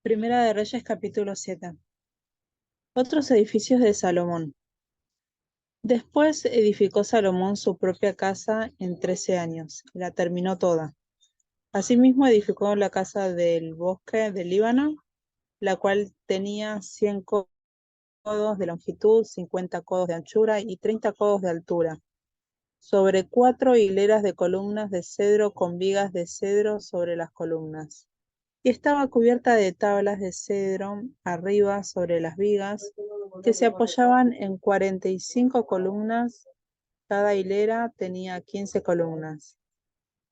Primera de Reyes capítulo 7. Otros edificios de Salomón. Después edificó Salomón su propia casa en 13 años, y la terminó toda. Asimismo edificó la casa del bosque del Líbano, la cual tenía 100 codos de longitud, 50 codos de anchura y 30 codos de altura, sobre 4 hileras de columnas de cedro con vigas de cedro sobre las columnas. Y estaba cubierta de tablas de cedro arriba sobre las vigas, que se apoyaban en 45 columnas. Cada hilera tenía 15 columnas.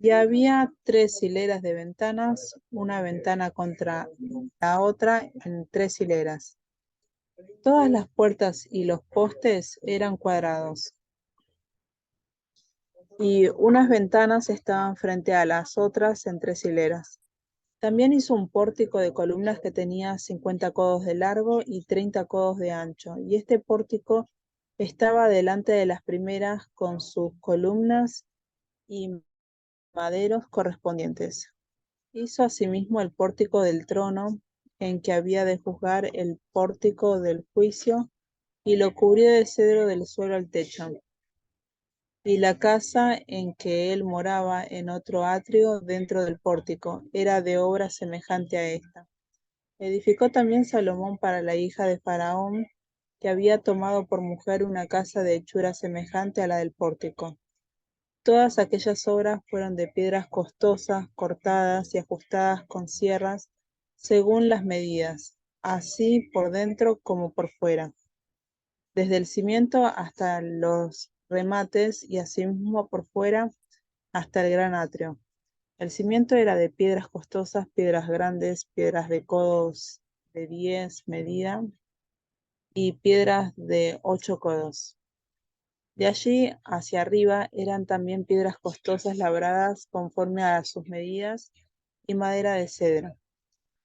Y había 3 hileras de ventanas, una ventana contra la otra en 3 hileras. Todas las puertas y los postes eran cuadrados, y unas ventanas estaban frente a las otras en 3 hileras. También hizo un pórtico de columnas que tenía 50 codos de largo y 30 codos de ancho, y este pórtico estaba delante de las primeras con sus columnas y maderos correspondientes. Hizo asimismo el pórtico del trono, en que había de juzgar, el pórtico del juicio, y lo cubrió de cedro del suelo al techo. Y la casa en que él moraba en otro atrio dentro del pórtico era de obra semejante a esta. Edificó también Salomón para la hija de Faraón, que había tomado por mujer una casa de hechura semejante a la del pórtico. Todas aquellas obras fueron de piedras costosas, cortadas y ajustadas con sierras, según las medidas, así por dentro como por fuera, desde el cimiento hasta los remates, y asimismo por fuera hasta el gran atrio. El cimiento era de piedras costosas, piedras grandes, piedras de codos de 10 medida y piedras de 8 codos. De allí hacia arriba eran también piedras costosas labradas conforme a sus medidas y madera de cedro.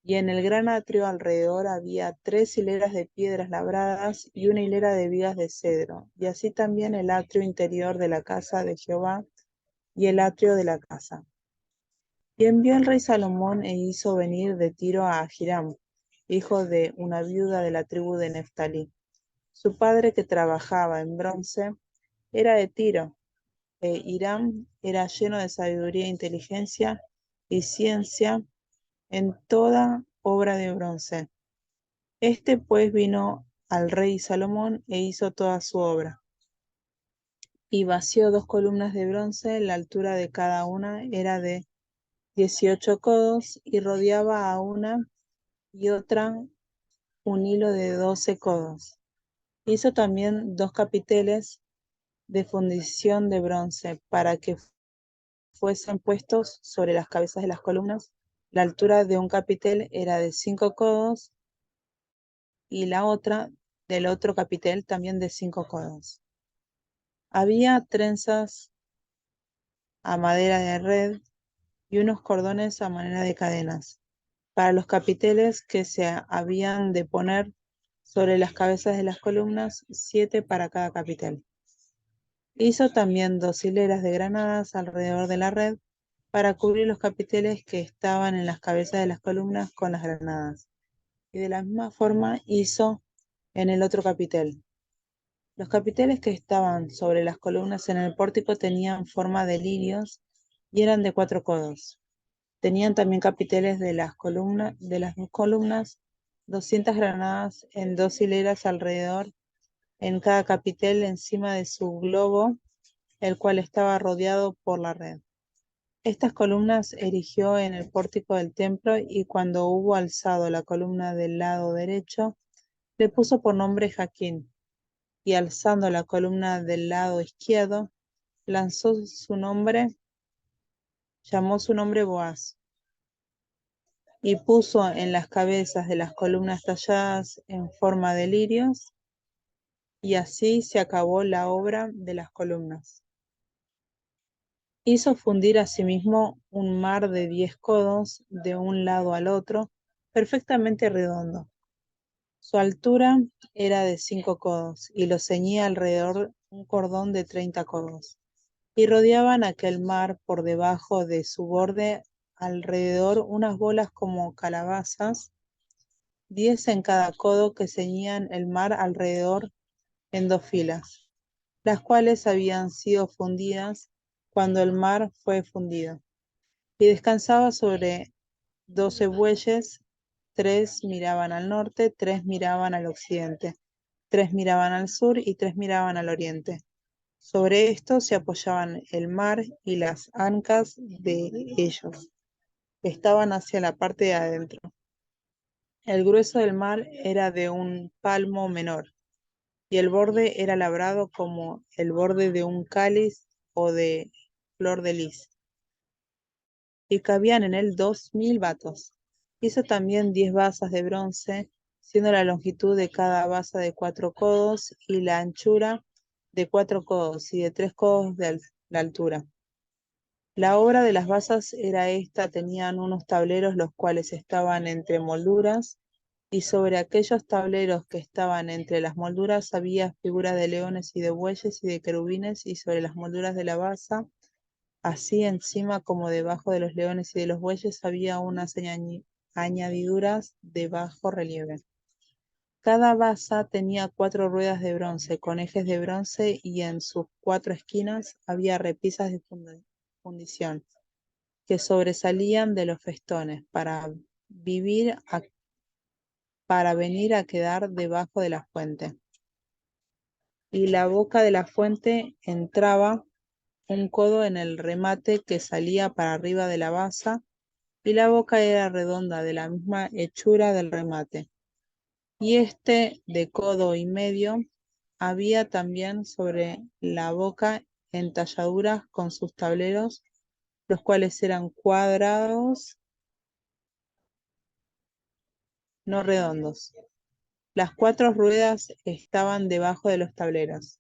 Y en el gran atrio alrededor había 3 hileras de piedras labradas y una hilera de vigas de cedro, y así también el atrio interior de la casa de Jehová y el atrio de la casa. Y envió el rey Salomón e hizo venir de Tiro a Hiram, hijo de una viuda de la tribu de Neftalí. Su padre, que trabajaba en bronce, era de Tiro, e Hiram era lleno de sabiduría, inteligencia y ciencia en toda obra de bronce. Este pues vino al rey Salomón e hizo toda su obra. Y vació 2 columnas de bronce, la altura de cada una era de 18 codos, y rodeaba a una y otra un hilo de 12 codos. Hizo también 2 capiteles de fundición de bronce, para que fuesen puestos sobre las cabezas de las columnas. La altura de un capitel era de 5 codos, y la otra del otro capitel también de 5 codos. Había trenzas a madera de red y unos cordones a manera de cadenas para los capiteles que se habían de poner sobre las cabezas de las columnas, 7 para cada capitel. Hizo también 2 hileras de granadas alrededor de la red para cubrir los capiteles que estaban en las cabezas de las columnas con las granadas. Y de la misma forma hizo en el otro capitel. Los capiteles que estaban sobre las columnas en el pórtico tenían forma de lirios y eran de 4 codos. Tenían también capiteles de las dos columnas, 200 granadas en 2 hileras alrededor, en cada capitel encima de su globo, el cual estaba rodeado por la red. Estas columnas erigió en el pórtico del templo, y cuando hubo alzado la columna del lado derecho, le puso por nombre Jaquín, y alzando la columna del lado izquierdo, llamó su nombre Boaz, y puso en las cabezas de las columnas talladas en forma de lirios, y así se acabó la obra de las columnas. Hizo fundir asimismo un mar de 10 codos de un lado al otro, perfectamente redondo. Su altura era de 5 codos, y lo ceñía alrededor un cordón de 30 codos. Y rodeaban aquel mar por debajo de su borde alrededor unas bolas como calabazas, 10 en cada codo que ceñían el mar alrededor en 2 filas, las cuales habían sido fundidas cuando el mar fue fundido. Y descansaba sobre 12 bueyes, 3 miraban al norte, 3 miraban al occidente, 3 miraban al sur y 3 miraban al oriente. Sobre esto se apoyaban el mar y las ancas de ellos, que estaban hacia la parte de adentro. El grueso del mar era de un palmo menor, y el borde era labrado como el borde de un cáliz o de flor de lis, y cabían en él 2000 batos. Hizo también 10 basas de bronce, siendo la longitud de cada basa de 4 codos y la anchura de 4 codos y de 3 codos de altura. La obra de las basas era esta: tenían unos tableros los cuales estaban entre molduras, y sobre aquellos tableros que estaban entre las molduras había figuras de leones y de bueyes y de querubines, y sobre las molduras de la basa, así encima como debajo de los leones y de los bueyes, había unas añadiduras de bajo relieve. Cada basa tenía 4 ruedas de bronce con ejes de bronce, y en sus 4 esquinas había repisas de fundición que sobresalían de los festones para venir a quedar debajo de la fuente. Y la boca de la fuente entraba un codo en el remate que salía para arriba de la basa, y la boca era redonda, de la misma hechura del remate. Y de codo y medio. Había también sobre la boca entalladuras con sus tableros, los cuales eran cuadrados, no redondos. Las 4 ruedas estaban debajo de los tableros,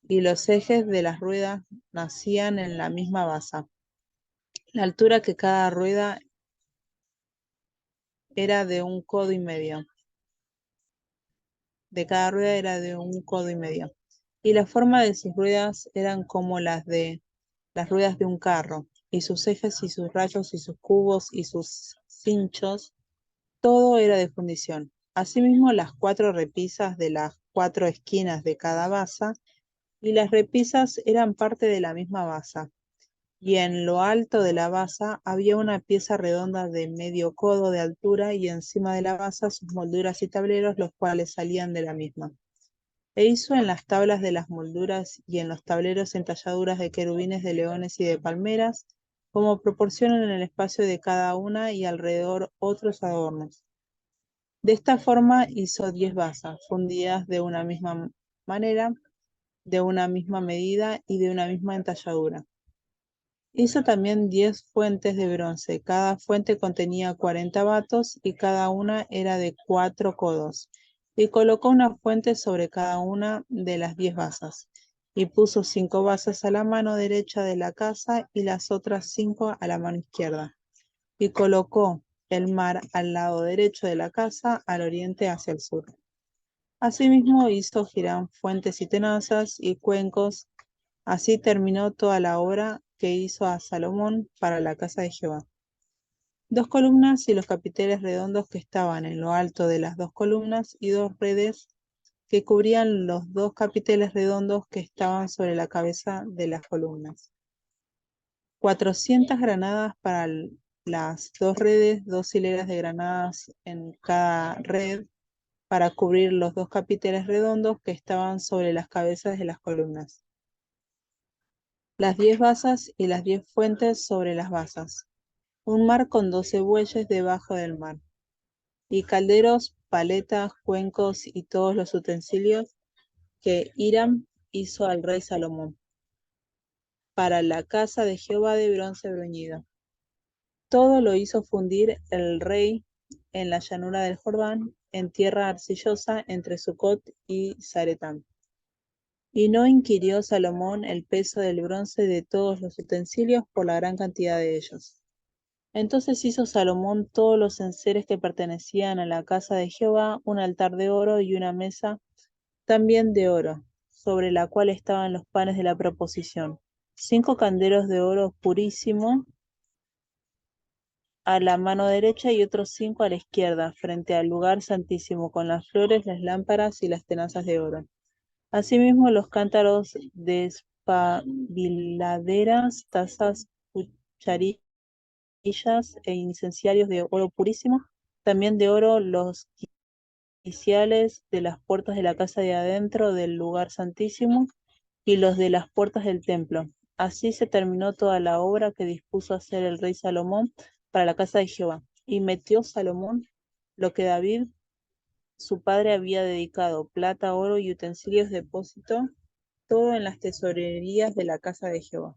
y los ejes de las ruedas nacían en la misma basa. La altura que cada rueda era de un codo y medio. De cada rueda era de un codo y medio. Y la forma de sus ruedas eran como las de las ruedas de un carro, y sus ejes y sus rayos y sus cubos y sus cinchos, todo era de fundición. Asimismo, las 4 repisas de las 4 esquinas de cada basa, y las repisas eran parte de la misma basa. Y en lo alto de la basa había una pieza redonda de medio codo de altura, y encima de la basa sus molduras y tableros, los cuales salían de la misma. E hizo en las tablas de las molduras y en los tableros entalladuras de querubines, de leones y de palmeras, como proporcionan en el espacio de cada una, y alrededor otros adornos. De esta forma hizo 10 basas, fundidas de una misma manera, de una misma medida y de una misma entalladura. Hizo también 10 fuentes de bronce. Cada fuente contenía 40 batos, y cada una era de 4 codos. Y colocó una fuente sobre cada una de las 10 basas. Y puso 5 basas a la mano derecha de la casa, y las otras 5 a la mano izquierda. Y colocó el mar al lado derecho de la casa, al oriente hacia el sur. Asimismo hizo girar fuentes y tenazas y cuencos. Así terminó toda la obra que hizo a Salomón para la casa de Jehová. 2 columnas y los capiteles redondos que estaban en lo alto de las 2 columnas, y 2 redes que cubrían los 2 capiteles redondos que estaban sobre la cabeza de las columnas. 400 granadas para las 2 redes, 2 hileras de granadas en cada red, para cubrir los 2 capiteles redondos que estaban sobre las cabezas de las columnas. Las 10 basas y las 10 fuentes sobre las basas. Un mar con 12 bueyes debajo del mar. Y calderos, paletas, cuencos y todos los utensilios que Hiram hizo al rey Salomón para la casa de Jehová, de bronce bruñido. Todo lo hizo fundir el rey en la llanura del Jordán, en tierra arcillosa, entre Sucot y Zaretán. Y no inquirió Salomón el peso del bronce de todos los utensilios, por la gran cantidad de ellos. Entonces hizo Salomón todos los enseres que pertenecían a la casa de Jehová, un altar de oro y una mesa también de oro, sobre la cual estaban los panes de la proposición, 5 canderos de oro purísimo, a la mano derecha y otros 5 a la izquierda, frente al lugar santísimo, con las flores, las lámparas y las tenazas de oro. Asimismo, los cántaros, despabiladeras, tazas, cucharillas e incenciarios de oro purísimo, también de oro los quiciales de las puertas de la casa de adentro del lugar santísimo y los de las puertas del templo. Así se terminó toda la obra que dispuso hacer el rey Salomón para la casa de Jehová. Y metió Salomón lo que David, su padre, había dedicado, plata, oro y utensilios de depósito, todo en las tesorerías de la casa de Jehová.